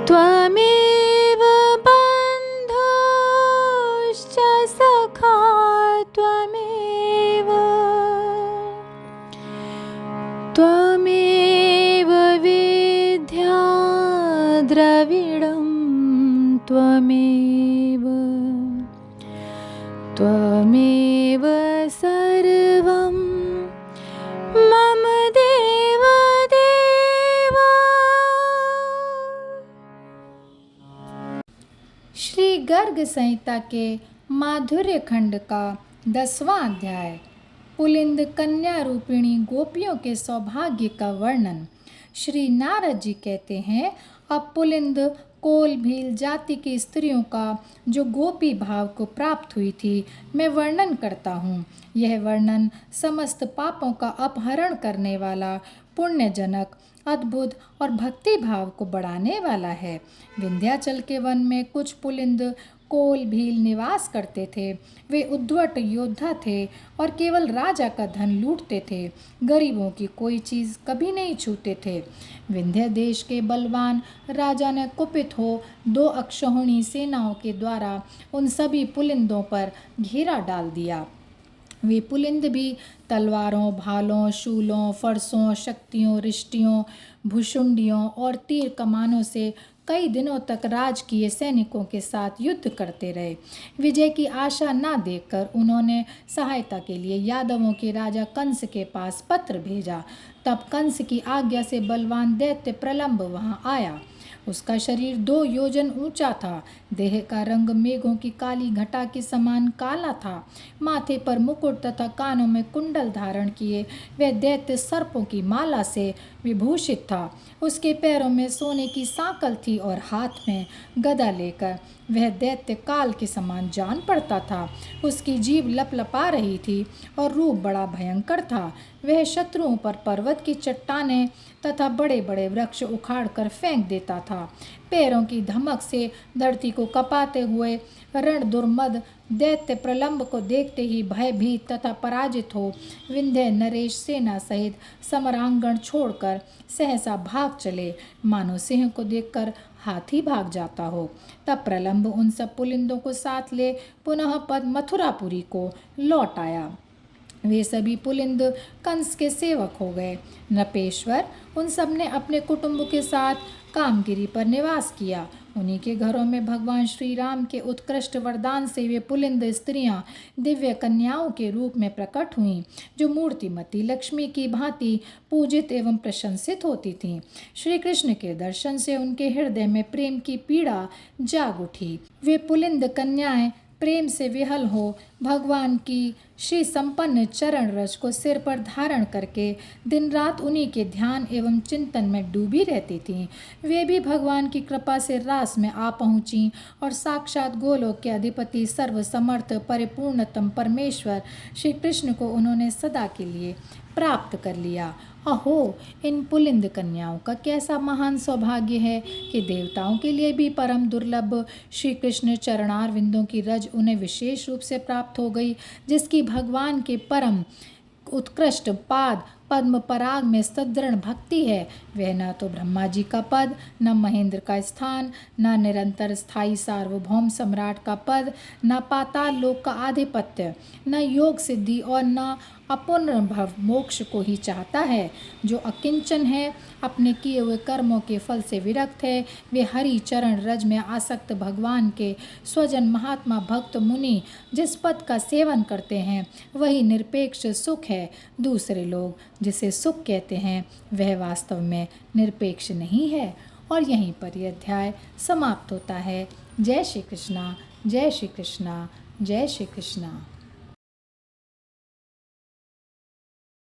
त्वमेव बन्धुश्च सखा त्वमेव त्वमेव विद्या द्रविडं त्वमेव त्वमेव सर्वं मम देव देव। श्री गर्ग संहिता के माधुर्य खंड का 10वां अध्याय पुलिंद कन्या रूपिणी गोपियों के सौभाग्य का वर्णन। श्री नारद जी कहते हैं, अब पुलिंद कोल भील जाति की स्त्रियों का जो गोपी भाव को प्राप्त हुई थी मैं वर्णन करता हूँ। यह वर्णन समस्त पापों का अपहरण करने वाला पुण्यजनक अद्भुत और भक्ति भाव को बढ़ाने वाला है। विंध्याचल के वन में कुछ पुलिंद कोल भील निवास करते थे। वे उद्भट योद्धा थे और केवल राजा का धन लूटते थे, गरीबों की कोई चीज़ कभी नहीं छूते थे। विंध्य देश के बलवान राजा ने कुपित हो 2 अक्षौहिणी सेनाओं के द्वारा उन सभी पुलिंदों पर घेरा डाल दिया। वे पुलिंद भी तलवारों, भालों, शूलों, फरसों, शक्तियों, रिष्टियों, भुशुंडियों और तीर कमानों से कई दिनों तक राजकीय सैनिकों के साथ युद्ध करते रहे। विजय की आशा न देखकर उन्होंने सहायता के लिए यादवों के राजा कंस के पास पत्र भेजा। तब कंस की आज्ञा से बलवान दैत्य प्रलंब वहां आया। उसका शरीर 2 योजन ऊंचा था, देह का रंग मेघों की काली घटा के समान काला था। माथे पर मुकुट तथा कानों में कुंडल धारण किए वह दैत्य सर्पों की माला से विभूषित था। उसके पैरों में सोने की सांकल थी और हाथ में गदा लेकर वह दैत्य काल के समान जान पड़ता था। उसकी जीभ लपलपा रही थी और रूप बड़ा भयंकर था। वह शत्रुओं पर पर्वत की चट्टानें तथा बड़े बड़े वृक्ष उखाड़ कर फेंक देता था। पैरों की धमक से धरती को कपाते हुए रण दुर्मद दैत्य प्रलंब को देखते ही भयभीत तथा पराजित हो विंध्य नरेश सेना सहित समरांगण छोड़कर सहसा भाग चले, मानो सिंह को देखकर हाथी भाग जाता हो। तब प्रलंब उन सब पुलिंदों को साथ ले पुनः पद मथुरापुरी को लौट आया। वे सभी पुलिंद कंस के सेवक हो गए। नृपेश्वर उन सब ने अपने कुटुंब के साथ कामगिरी पर निवास किया। उन्हीं के घरों में भगवान श्री राम के उत्कृष्ट वरदान से वे पुलिंद स्त्रियां दिव्य कन्याओं के रूप में प्रकट हुईं, जो मूर्तिमती लक्ष्मी की भांति पूजित एवं प्रशंसित होती थीं। श्री कृष्ण के दर्शन से उनके हृदय में प्रेम की पीड़ा जाग उठी। वे पुलिंद कन्याएं प्रेम से विहल हो भगवान की श्री संपन्न चरण रज को सिर पर धारण करके दिन रात उन्हीं के ध्यान एवं चिंतन में डूबी रहती थीं। वे भी भगवान की कृपा से रास में आ पहुँची और साक्षात गोलोक के अधिपति सर्वसमर्थ परिपूर्णतम परमेश्वर श्री कृष्ण को उन्होंने सदा के लिए प्राप्त कर लिया। अहो, इन पुलिंद कन्याओं का कैसा महान सौभाग्य है कि देवताओं के लिए भी परम दुर्लभ श्री कृष्ण चरणारविंदों की रज उन्हें विशेष रूप से प्राप्त हो गई, जिसकी भगवान के परम उत्कृष्ट पाद पद्म पराग में सदृढ़ भक्ति है। वह न तो ब्रह्मा जी का पद, न महेंद्र का स्थान, न निरंतर स्थायी सार्वभौम सम्राट का पद, न पाताल लोक का आधिपत्य, न योग सिद्धि और न अपुनर्भव मोक्ष को ही चाहता है। जो अकिंचन है, अपने किए हुए कर्मों के फल से विरक्त है, वे हरि चरण रज में आसक्त भगवान के स्वजन महात्मा भक्त मुनि जिस पद का सेवन करते हैं वही निरपेक्ष सुख है। दूसरे लोग जिसे सुख कहते हैं वह वास्तव में निरपेक्ष नहीं है। और यहीं पर यह अध्याय समाप्त होता है। जय श्री कृष्णा, जय श्री कृष्णा, जय श्री कृष्णा।